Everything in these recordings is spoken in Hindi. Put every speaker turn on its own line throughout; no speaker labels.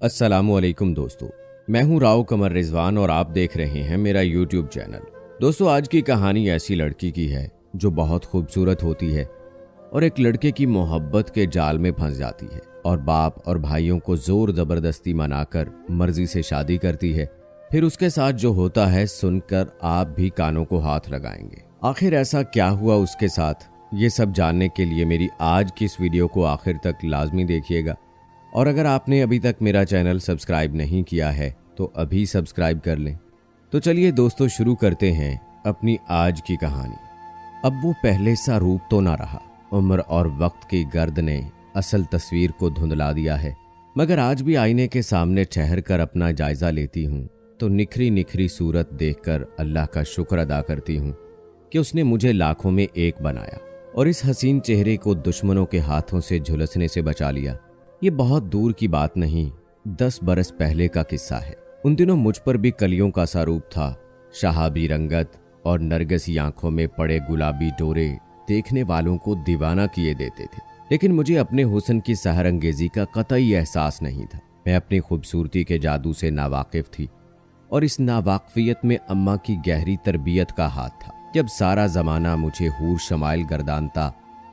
अस्सलामुअलैकुम दोस्तों, मैं हूं राव कमर रिजवान और आप देख रहे हैं मेरा यूट्यूब चैनल। दोस्तों, आज की कहानी ऐसी लड़की की है जो बहुत खूबसूरत होती है और एक लड़के की मोहब्बत के जाल में फंस जाती है और बाप और भाइयों को जोर जबरदस्ती मनाकर मर्जी से शादी करती है। फिर उसके साथ जो होता है सुनकर आप भी कानों को हाथ लगाएंगे। आखिर ऐसा क्या हुआ उसके साथ, ये सब जानने के लिए मेरी आज की इस वीडियो को आखिर तक लाजमी देखिएगा। और अगर आपने अभी तक मेरा चैनल सब्सक्राइब नहीं किया है तो अभी सब्सक्राइब कर लें। तो चलिए दोस्तों, शुरू करते हैं अपनी आज की कहानी। अब वो पहले सा रूप तो ना रहा, उम्र और वक्त की गर्द ने असल तस्वीर को धुंधला दिया है। मगर आज भी आईने के सामने ठहर कर अपना जायजा लेती हूँ तो निखरी निखरी सूरत देखकर अल्लाह का शुक्र अदा करती हूँ कि उसने मुझे लाखों में एक बनाया और इस हसीन चेहरे को दुश्मनों के हाथों से झुलसने से बचा लिया। ये बहुत दूर की बात नहीं, 10 बरस पहले का किस्सा है। उन दिनों मुझ पर भी कलियों का सा रूप था। शहाबी रंगत और नरगसी आंखों में पड़े गुलाबी डोरे देखने वालों को दीवाना किए देते थे, लेकिन मुझे अपने हुस्न की सहरंगेजी का कतई एहसास नहीं था। मैं अपनी खूबसूरती के जादू से नावाकिफ थी और इस नावाकफियत में अम्मा की गहरी तरबियत का हाथ था। जब सारा जमाना मुझे हूर शमाइल गर्दानता,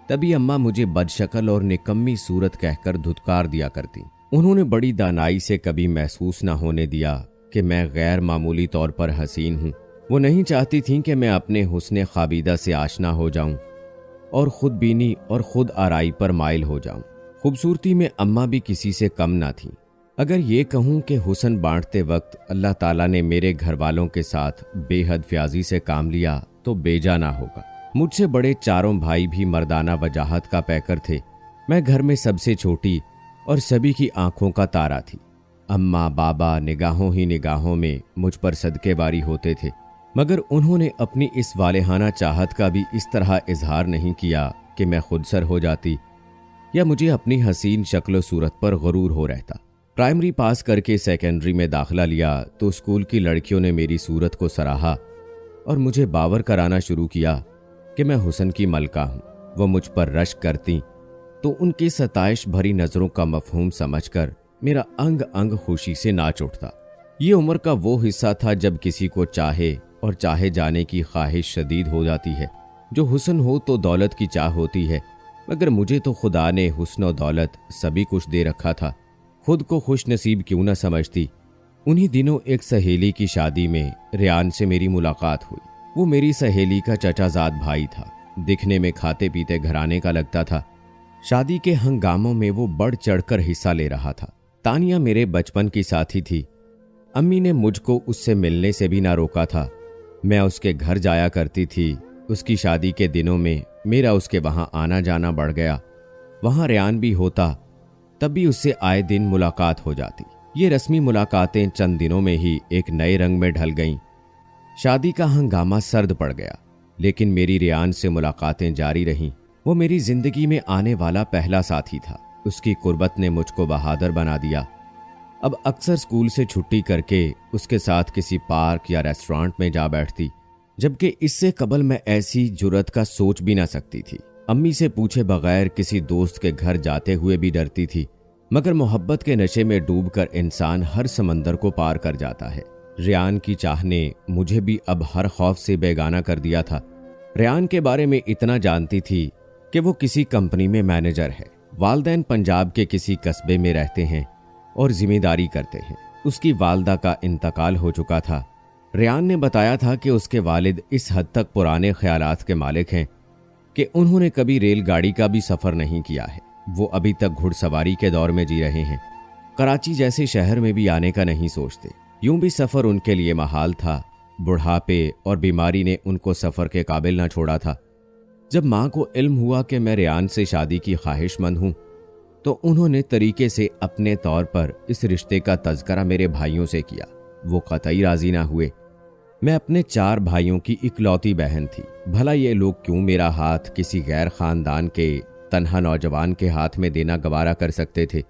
तभी अम्मा मुझे बदशक्ल और निकम्मी सूरत कहकर धुतकार दिया करती। उन्होंने बड़ी दानाई से कभी महसूस न होने दिया कि मैं गैर मामूली तौर पर हसीन हूँ। वो नहीं चाहती थीं कि मैं अपने हुस्ने ख्वाबीदा से आशना हो जाऊं और खुदबीनी और खुद आराई पर माइल हो जाऊं। खूबसूरती में अम्मा भी किसी से कम ना थीं। अगर ये कहूँ कि हुस्न बांटते वक्त अल्लाह ताला ने मेरे घर वालों के साथ बेहद फ्याजी से काम लिया तो बेजा ना होगा। मुझसे बड़े चारों भाई भी मर्दाना वजाहत का पैकर थे। मैं घर में सबसे छोटी और सभी की आंखों का तारा थी। अम्मा बाबा निगाहों ही निगाहों में मुझ पर सदकेबारी होते थे, मगर उन्होंने अपनी इस वालेहाना चाहत का भी इस तरह इजहार नहीं किया कि मैं खुदसर हो जाती या मुझे अपनी हसीन शक्ल सूरत पर गरूर हो रहता। प्राइमरी पास करके सेकेंडरी में दाखिला लिया तो स्कूल की लड़कियों ने मेरी सूरत को सराहा और मुझे बावर कराना शुरू किया कि मैं हुस्न की मलका हूँ। वो मुझ पर रश्क करती तो उनकी सताइश भरी नजरों का मफहूम समझकर मेरा अंग अंग खुशी से नाच उठता। ये उम्र का वो हिस्सा था जब किसी को चाहे और चाहे जाने की ख्वाहिश शदीद हो जाती है। जो हुस्न हो तो दौलत की चाह होती है, मगर मुझे तो खुदा ने हुस्न और दौलत सभी कुछ दे रखा था। खुद को खुश नसीब क्यों न समझती। उन्हीं दिनों एक सहेली की शादी में रेयान से मेरी मुलाकात हुई। वो मेरी सहेली का चचाजाद भाई था। दिखने में खाते पीते घराने का लगता था। शादी के हंगामों में वो बढ़ चढ़कर हिस्सा ले रहा था। तानिया मेरे बचपन की साथी थी। अम्मी ने मुझको उससे मिलने से भी ना रोका था। मैं उसके घर जाया करती थी। उसकी शादी के दिनों में मेरा उसके वहां आना जाना बढ़ गया। वहां रेयान भी होता, तब भी उससे आए दिन मुलाकात हो जाती। ये रस्मी मुलाकातें चंद दिनों में ही एक नए रंग में ढल गईं। शादी का हंगामा सर्द पड़ गया, लेकिन मेरी रेयान से मुलाकातें जारी रहीं। वो मेरी जिंदगी में आने वाला पहला साथी था। उसकी कुर्बत ने मुझको बहादुर बना दिया। अब अक्सर स्कूल से छुट्टी करके उसके साथ किसी पार्क या रेस्टोरेंट में जा बैठती, जबकि इससे कबल मैं ऐसी जुर्रत का सोच भी ना सकती थी। अम्मी से पूछे बगैर किसी दोस्त के घर जाते हुए भी डरती थी, मगर मोहब्बत के नशे में डूबकर इंसान हर समंदर को पार कर जाता है। रेयान की चाह ने मुझे भी अब हर खौफ से बेगाना कर दिया था। रेयान के बारे में इतना जानती थी कि वो किसी कंपनी में मैनेजर है। वालदैन पंजाब के किसी कस्बे में रहते हैं और जिम्मेदारी करते हैं। उसकी वालदा का इंतकाल हो चुका था। रेयान ने बताया था कि उसके वालिद इस हद तक पुराने ख्यालात के मालिक हैं कि उन्होंने कभी रेलगाड़ी का भी सफ़र नहीं किया है। वो अभी तक घुड़सवारी के दौर में जी रहे हैं। कराची जैसे शहर में भी आने का नहीं सोचते। यूं भी सफ़र उनके लिए महाल था। बुढ़ापे और बीमारी ने उनको सफ़र के काबिल ना छोड़ा था। जब माँ को इल्म हुआ कि मैं रेयान से शादी की ख्वाहिशमंद हूँ तो उन्होंने तरीके से अपने तौर पर इस रिश्ते का तज़करा मेरे भाइयों से किया। वो कतई राज़ी ना हुए। मैं अपने 4 भाइयों की इकलौती बहन थी। भला ये लोग क्यों मेरा हाथ किसी गैर ख़ानदान के तन्हा नौजवान के हाथ में देना गवारा कर सकते थे।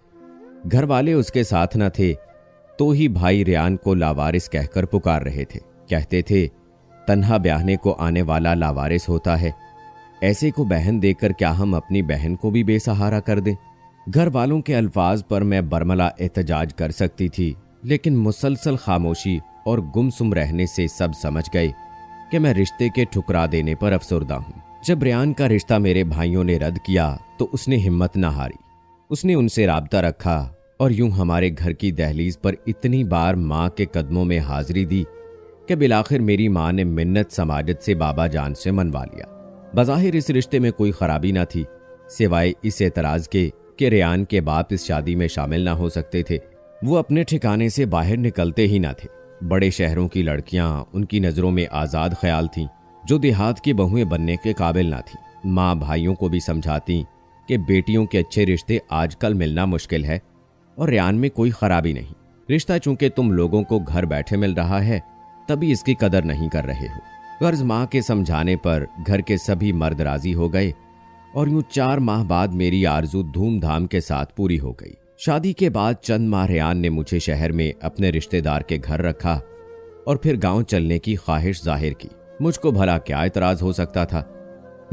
घर वाले उसके साथ न थे तो ही भाई रेयान को लावारिस कहकर पुकार रहे थे। कहते थे तन्हा ब्याहने को आने वाला लावारिस होता है। ऐसे को बहन देकर क्या हम अपनी बहन को भी बेसहारा कर दें? घर वालों के अल्फाज पर मैं बरमला एहतजाज कर सकती थी, लेकिन मुसलसल खामोशी और गुमसुम रहने से सब समझ गए कि मैं रिश्ते के ठुकरा देने पर अफसरदा हूं। जब रेयान का रिश्ता मेरे भाइयों ने रद्द किया तो उसने हिम्मत न हारी। उसने उनसे राब्ता रखा और यूं हमारे घर की दहलीज पर इतनी बार माँ के कदमों में हाजिरी दी कि बिलाखिर मेरी माँ ने मिन्नत समाजत से बाबा जान से मनवा लिया। बज़ाहिर इस रिश्ते में कोई खराबी ना थी, सिवाय इस एतराज के कि रेयान के बाप इस शादी में शामिल ना हो सकते थे। वो अपने ठिकाने से बाहर निकलते ही ना थे। बड़े शहरों की लड़कियां उनकी नज़रों में आज़ाद ख्याल थीं, जो देहात की बहुएं बनने के काबिल ना थीं। माँ भाइयों को भी समझाती कि बेटियों के अच्छे रिश्ते आजकल मिलना मुश्किल है और रेयान में कोई खराबी नहीं। रिश्ता चूंकि तुम लोगों को घर बैठे मिल रहा है, तभी इसकी कदर नहीं कर रहे हो। गर्ज माँ के समझाने पर घर के सभी मर्द राजी हो गए और यूं 4 माह बाद मेरी आरजू धूमधाम के साथ पूरी हो गई। शादी के बाद चंद माह रेयान ने मुझे शहर में अपने रिश्तेदार के घर रखा और फिर गांव चलने की ख्वाहिश जाहिर की। मुझको भला क्या एतराज हो सकता था।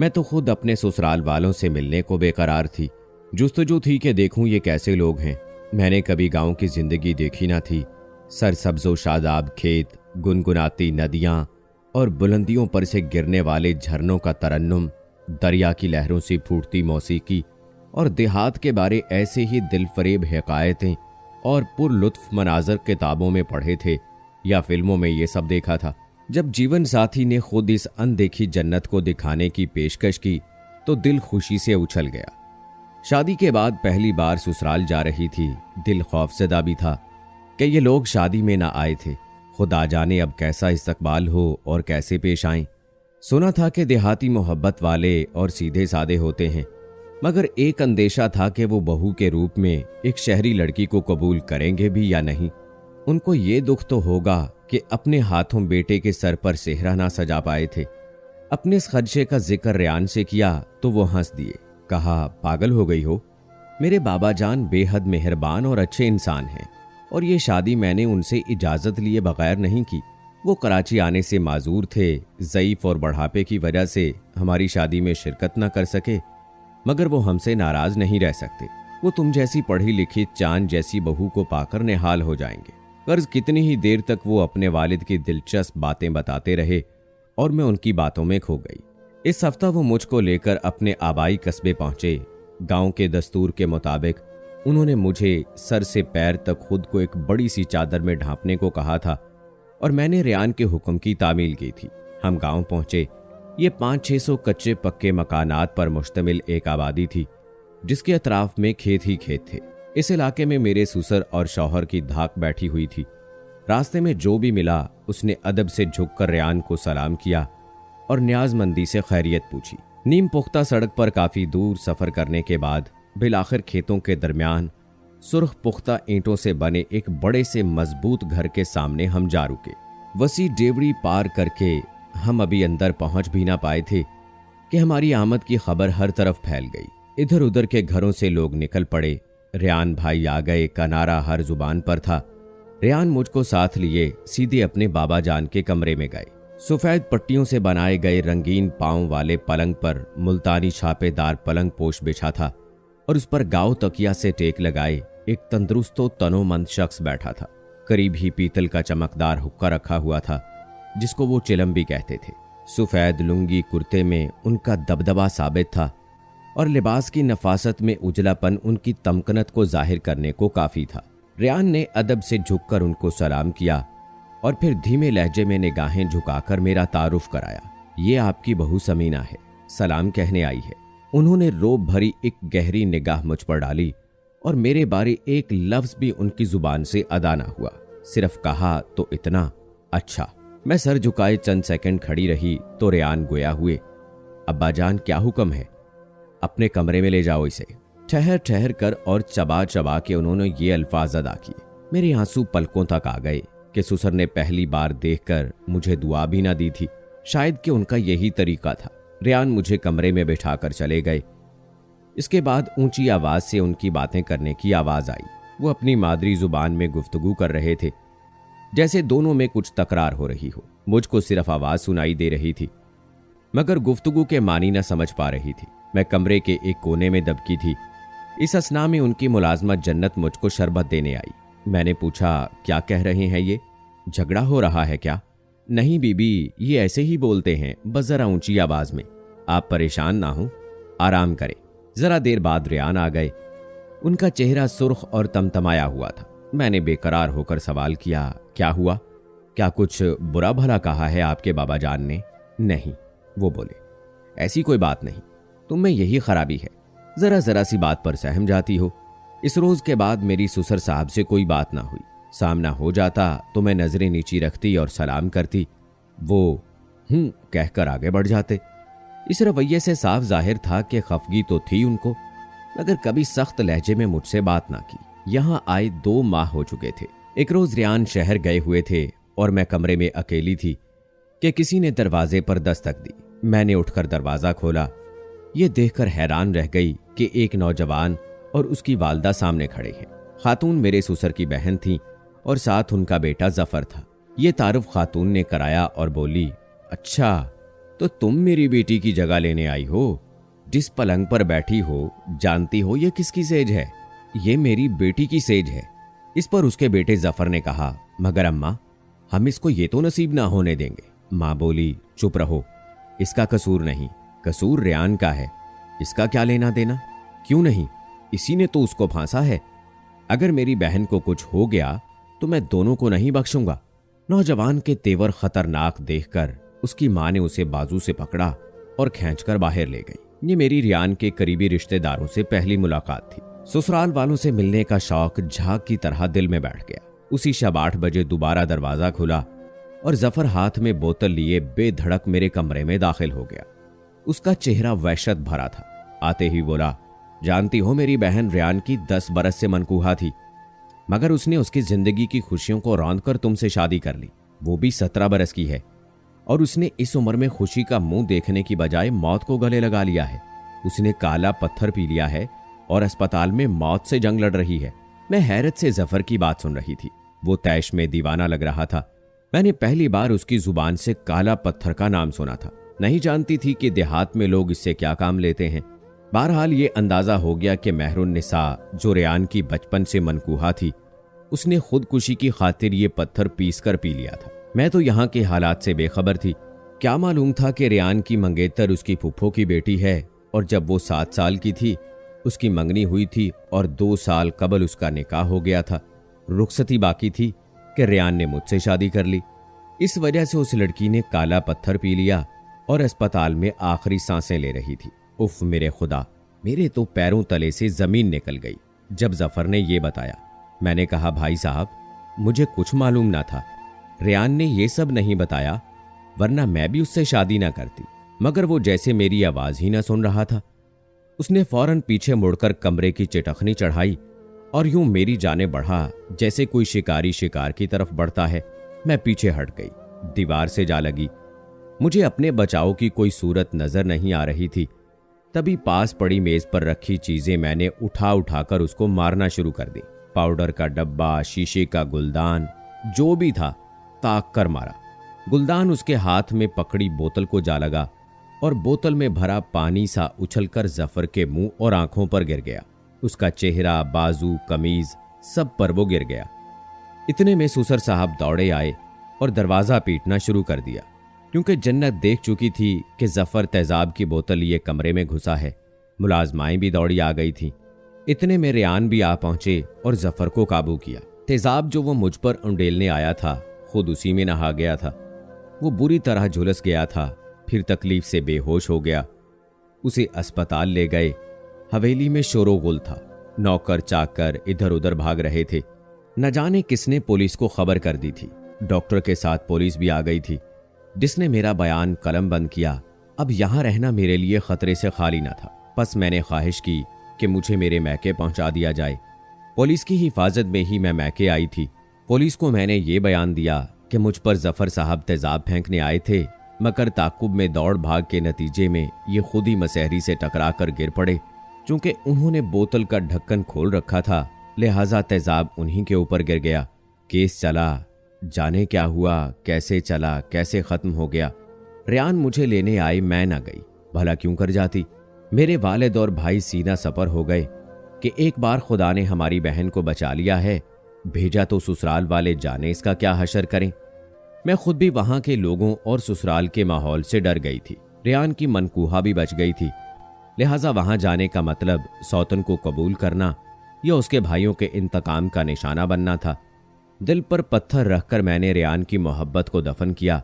मैं तो खुद अपने ससुराल वालों से मिलने को बेकरार थी। जुस्तजू थी कि देखूं ये कैसे लोग हैं। मैंने कभी गांव की जिंदगी देखी ना थी। सरसब्जो शादाब खेत, गुनगुनाती नदियां और बुलंदियों पर से गिरने वाले झरनों का तरन्नुम, दरिया की लहरों से फूटती मौसीकी और देहात के बारे ऐसे ही दिलफरेब हिकायतें और पुरलुत्फ मनाजर किताबों में पढ़े थे या फिल्मों में ये सब देखा था। जब जीवन साथी ने खुद इस अनदेखी जन्नत को दिखाने की पेशकश की तो दिल खुशी से उछल गया। शादी के बाद पहली बार ससुराल जा रही थी। दिल खौफजदा भी था कि ये लोग शादी में ना आए थे। खुदा जाने अब कैसा इस्तकबाल हो और कैसे पेश आएं। सुना था कि देहाती मोहब्बत वाले और सीधे सादे होते हैं, मगर एक अंदेशा था कि वो बहू के रूप में एक शहरी लड़की को कबूल करेंगे भी या नहीं। उनको ये दुख तो होगा कि अपने हाथों बेटे के सर पर सेहरा ना सजा पाए थे। अपने इस खदशे का जिक्र रेयान से किया तो वो हंस दिए। कहा, पागल हो गई हो? मेरे बाबा जान बेहद मेहरबान और अच्छे इंसान हैं और ये शादी मैंने उनसे इजाज़त लिए बगैर नहीं की। वो कराची आने से माजूर थे। ज़ईफ़ और बढ़ापे की वजह से हमारी शादी में शिरकत न कर सके, मगर वो हमसे नाराज़ नहीं रह सकते। वो तुम जैसी पढ़ी लिखी चांद जैसी बहू को पाकर निहाल हो जाएंगे। गर्ज कितनी ही देर तक वो अपने वालिद की दिलचस्प बातें बताते रहे और मैं उनकी बातों में खो गई। इस हफ्ता वो मुझको लेकर अपने आबाई कस्बे पहुंचे। गांव के दस्तूर के मुताबिक उन्होंने मुझे सर से पैर तक खुद को एक बड़ी सी चादर में ढांपने को कहा था और मैंने रेयान के हुक्म की तामील की थी। हम गांव पहुंचे। ये 500-600 कच्चे पक्के मकानात पर मुश्तमिल एक आबादी थी, जिसके अतराफ में खेत ही खेत थे। इस इलाके में मेरे ससुर और शौहर की धाक बैठी हुई थी। रास्ते में जो भी मिला उसने अदब से झुककर रेयान को सलाम किया और न्याजमंदी से खैरियत पूछी। नीम पुख्ता सड़क पर काफी दूर सफर करने के बाद बिलाखिर खेतों के दरमियान सुर्ख पुख्ता ईंटों से बने एक बड़े से मजबूत घर के सामने हम जा रुके। वसी डेवड़ी पार करके हम अभी अंदर पहुंच भी ना पाए थे कि हमारी आमद की खबर हर तरफ फैल गई। इधर उधर के घरों से लोग निकल पड़े। रेयान भाई आ गए का नारा हर जुबान पर था। रेयान मुझको साथ लिए सीधे अपने बाबा जान के कमरे में गए। सफेद पट्टियों से बनाए गए रंगीन पांव वाले पलंग पर मुल्तानी छापेदार पलंग पोश बिछा था और उस पर गाव तकिया से टेक लगाए एक तंदुरुस्तो तनोमंद शख्स बैठा था। करीब ही पीतल का चमकदार हुक्का रखा हुआ था, जिसको वो चिलम भी कहते थे। सफेद लुंगी कुर्ते में उनका दबदबा साबित था और लिबास की नफासत में उजलापन उनकी तमकनत को जाहिर करने को काफी था। रेयान ने अदब से झुककर उनको सलाम किया और फिर धीमे लहजे में निगाहें झुकाकर मेरा तारुफ कराया। ये आपकी बहू समीना है, सलाम कहने आई है। उन्होंने रोब भरी एक गहरी निगाह मुझ पर डाली और मेरे बारे एक लफ्ज भी उनकी जुबान से अदा ना हुआ। सिर्फ कहा तो इतना, अच्छा। मैं सर झुकाए चंद सेकंड खड़ी रही तो रेयान गोया हुए। अब्बा जान, क्या हुक्म है? अपने कमरे में ले जाओ इसे। ठहर ठहर कर और चबा चबा के उन्होंने ये अल्फाज अदा किए। मेरे आंसू पलकों तक आ गए कि ससुर ने पहली बार देखकर मुझे दुआ भी ना दी थी। शायद कि उनका यही तरीका था। रेयान मुझे कमरे में बिठाकर चले गए। इसके बाद ऊंची आवाज से उनकी बातें करने की आवाज आई। वो अपनी मादरी जुबान में गुफ्तगू कर रहे थे, जैसे दोनों में कुछ तकरार हो रही हो। मुझको सिर्फ आवाज सुनाई दे रही थी, मगर गुफ्तगू के मानी न समझ पा रही थी। मैं कमरे के एक कोने में दबकी थी। इस असना में उनकी मुलाजमत जन्नत मुझको शरबत देने आई। मैंने पूछा, क्या कह रहे हैं ये? झगड़ा हो रहा है क्या? नहीं बीबी, ये ऐसे ही बोलते हैं, बस जरा ऊंची आवाज में। आप परेशान ना हो, आराम करें। जरा देर बाद रेयान आ गए। उनका चेहरा सुर्ख और तमतमाया हुआ था। मैंने बेकरार होकर सवाल किया, क्या हुआ? क्या कुछ बुरा भला कहा है आपके बाबा जान ने? नहीं, वो बोले, ऐसी कोई बात नहीं, तुम में यही खराबी है, जरा जरा सी बात पर सहम जाती हो। इस रोज के बाद मेरी सुसर साहब से कोई बात ना हुई। सामना हो जाता तो मैं नजरें नीची रखती और सलाम करती। वो कहकर आगे बढ़ जाते। इस रवैये से साफ जाहिर था कि खफगी तो थी उनको, मगर कभी सख्त लहजे में मुझसे बात ना की। यहां आए 2 माह हो चुके थे। एक रोज रेयान शहर गए हुए थे और मैं कमरे में अकेली थी कि किसी ने दरवाजे पर दस्तक दी। मैंने उठकर दरवाजा खोला। ये देखकर हैरान रह गई कि एक नौजवान और उसकी वालदा सामने खड़े हैं। खातून मेरे ससुर की बहन थी और साथ उनका बेटा जफर था। ये तारुफ खातून ने कराया और बोली, अच्छा तो तुम मेरी बेटी की जगह लेने आई हो? जिस पलंग पर बैठी हो जानती हो ये किसकी सेज है? ये मेरी बेटी की सेज है। इस पर उसके बेटे जफर ने कहा, मगर अम्मा, हम इसको ये तो नसीब ना होने देंगे। माँ बोली, चुप रहो, इसका कसूर नहीं, कसूर रेयान का है। इसका क्या लेना देना? क्यों नहीं, इसी ने तो उसको फांसा है। अगर मेरी बहन को कुछ हो गया तो मैं दोनों को नहीं बख्शूंगा। नौजवान के तेवर खतरनाक देखकर उसकी मां ने उसे बाजू से पकड़ा और खींचकर बाहर ले गई। ये मेरी रेयान के करीबी रिश्तेदारों से पहली मुलाकात थी। ससुराल वालों से मिलने का शौक झाग की तरह दिल में बैठ गया। उसी शब 8 बजे दोबारा दरवाजा खुला और जफर हाथ में बोतल लिए बेधड़क मेरे कमरे में दाखिल हो गया। उसका चेहरा वहशत भरा था। आते ही बोला, जानती हो मेरी बहन रेयान की 10 बरस से मनकूहा थी, मगर उसने उसकी जिंदगी की खुशियों को रौंद कर तुमसे शादी कर ली। वो भी 17 बरस की है और उसने इस उम्र में खुशी का मुंह देखने की बजाय मौत को गले लगा लिया है। उसने काला पत्थर पी लिया है और अस्पताल में मौत से जंग लड़ रही है। मैं हैरत से जफर की बात सुन रही थी। वो तैश में दीवाना लग रहा था। मैंने पहली बार उसकी जुबान से काला पत्थर का नाम सुना था। नहीं जानती थी कि देहात में लोग इससे क्या काम लेते हैं। बहरहाल ये अंदाजा हो गया कि महरुन निसा, जो रेयान की बचपन से मनकूहा थी, उसने खुदकुशी की खातिर ये पत्थर पीसकर पी लिया था। मैं तो यहाँ के हालात से बेखबर थी। क्या मालूम था कि रेयान की मंगेतर उसकी फुफ्फो की बेटी है और जब वो 7 साल की थी उसकी मंगनी हुई थी और 2 साल कबल उसका निकाह हो गया था। रुखसती बाकी थी कि रेयान ने मुझसे शादी कर ली। इस वजह से उस लड़की ने काला पत्थर पी लिया और अस्पताल में आखिरी सांसें ले रही थी। उफ मेरे खुदा, मेरे तो पैरों तले से जमीन निकल गई जब जफर ने यह बताया। मैंने कहा, भाई साहब, मुझे कुछ मालूम ना था। रेयान ने यह सब नहीं बताया, वरना मैं भी उससे शादी ना करती। मगर वो जैसे मेरी आवाज ही ना सुन रहा था। उसने फौरन पीछे मुड़कर कमरे की चिटखनी चढ़ाई और यूं मेरी जाने बढ़ा जैसे कोई शिकारी शिकार की तरफ बढ़ता है। मैं पीछे हट गई, दीवार से जा लगी। मुझे अपने बचाव की कोई सूरत नजर नहीं आ रही थी। तभी पास पड़ी मेज पर रखी चीजें मैंने उठा उठाकर उसको मारना शुरू कर दी। पाउडर का डब्बा, शीशे का गुलदान, जो भी था ताक कर मारा। गुलदान उसके हाथ में पकड़ी बोतल को जा लगा और बोतल में भरा पानी सा उछलकर जफर के मुंह और आंखों पर गिर गया। उसका चेहरा, बाजू, कमीज, सब पर वो गिर गया। इतने में सुसर साहब दौड़े आए और दरवाजा पीटना शुरू कर दिया, क्योंकि जन्नत देख चुकी थी कि जफर तेजाब की बोतल लिए कमरे में घुसा है। मुलाजमाएं भी दौड़ी आ गई थी। इतने में रेयान भी आ पहुंचे और जफर को काबू किया। तेजाब जो वो मुझ पर उंडेलने आया था, खुद उसी में नहा गया था। वो बुरी तरह झुलस गया था, फिर तकलीफ से बेहोश हो गया। उसे अस्पताल ले गए। हवेली में शोरोगुल था। नौकर चाकर इधर उधर भाग रहे थे। न जाने किसने पुलिस को खबर कर दी थी। डॉक्टर के साथ पुलिस भी आ गई थी, जिसने मेरा बयान कलम बंद किया। अब यहां रहना मेरे लिए खतरे से खाली न था। बस मैंने ख्वाहिश की कि मुझे मेरे मैके पहुंचा दिया जाए। पुलिस की हिफाजत में ही मैं मैके आई थी। पुलिस को मैंने ये बयान दिया कि मुझ पर जफर साहब तेजाब फेंकने आए थे, मगर ताकुब में दौड़ भाग के नतीजे में ये खुद ही मसहरी से टकराकर गिर पड़े। चूंकि उन्होंने बोतल का ढक्कन खोल रखा था, लिहाजा तेजाब उन्हीं के ऊपर गिर गया। केस चला। जाने क्या हुआ, कैसे चला, कैसे खत्म हो गया। रेयान मुझे लेने आए, मैं ना गई। भला क्यों कर जाती। मेरे वालिद और भाई सीना सपर हो गए। कि एक बार खुदा ने हमारी बहन को बचा लिया है, भेजा तो ससुराल वाले जाने इसका क्या हशर करें। मैं खुद भी वहां के लोगों और ससुराल के माहौल से डर गई थी। रेहान की मनकूहा भी बच गई थी, लिहाजा वहां जाने का मतलब सौतन को कबूल करना या उसके भाइयों के इंतकाम का निशाना बनना था। दिल पर पत्थर रखकर मैंने रेहान की मोहब्बत को दफन किया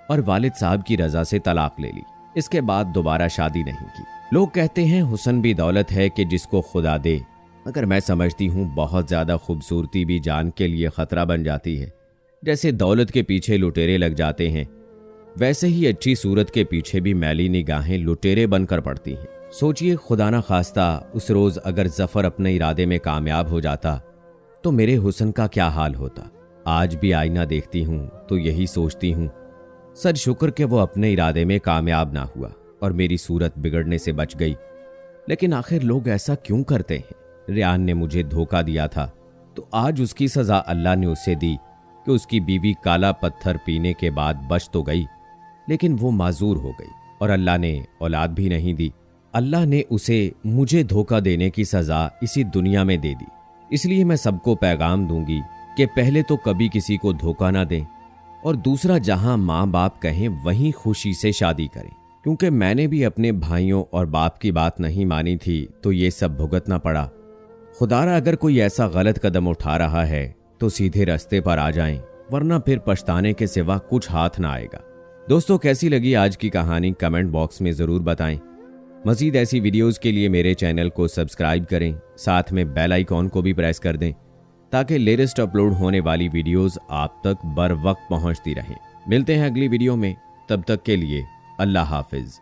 और वालिद साहब की रजा से तलाक ले ली। इसके बाद दोबारा शादी नहीं की। लोग कहते हैं हुस्न भी दौलत है कि जिसको खुदा दे, मगर मैं समझती हूँ बहुत ज्यादा खूबसूरती भी जान के लिए खतरा बन जाती है। जैसे दौलत के पीछे लुटेरे लग जाते हैं, वैसे ही अच्छी सूरत के पीछे भी मैली निगाहें लुटेरे बनकर पड़ती हैं। सोचिए, खुदा ना खास्ता उस रोज अगर जफर अपने इरादे में कामयाब हो जाता तो मेरे हुस्न का क्या हाल होता। आज भी आईना देखती हूँ तो यही सोचती हूँ, सच शुक्र कि वो अपने इरादे में कामयाब ना हुआ और मेरी सूरत बिगड़ने से बच गई। लेकिन आखिर लोग ऐसा क्यों करते हैं? रेहान ने मुझे धोखा दिया था तो आज उसकी सजा अल्लाह ने उसे दी कि उसकी बीवी काला पत्थर पीने के बाद बच तो गई, लेकिन वो माजूर हो गई और अल्लाह ने औलाद भी नहीं दी। अल्लाह ने उसे मुझे धोखा देने की सजा इसी दुनिया में दे दी। इसलिए मैं सबको पैगाम दूंगी कि पहले तो कभी किसी को धोखा ना दें और दूसरा, जहां माँ बाप कहें वहीं खुशी से शादी करें। क्योंकि मैंने भी अपने भाइयों और बाप की बात नहीं मानी थी तो ये सब भुगतना पड़ा। खुदारा अगर कोई ऐसा गलत कदम उठा रहा है तो सीधे रास्ते पर आ जाएं, वरना फिर पछताने के सिवा कुछ हाथ ना आएगा। दोस्तों, कैसी लगी आज की कहानी कमेंट बॉक्स में जरूर बताएं। मजीद ऐसी वीडियोस के लिए मेरे चैनल को सब्सक्राइब करें, साथ में बेल आइकॉन को भी प्रेस कर दें ताकि लेटेस्ट अपलोड होने वाली वीडियोस आप तक बर वक्त पहुंचती रहें। मिलते हैं अगली वीडियो में, तब तक के लिए अल्लाह हाफिज।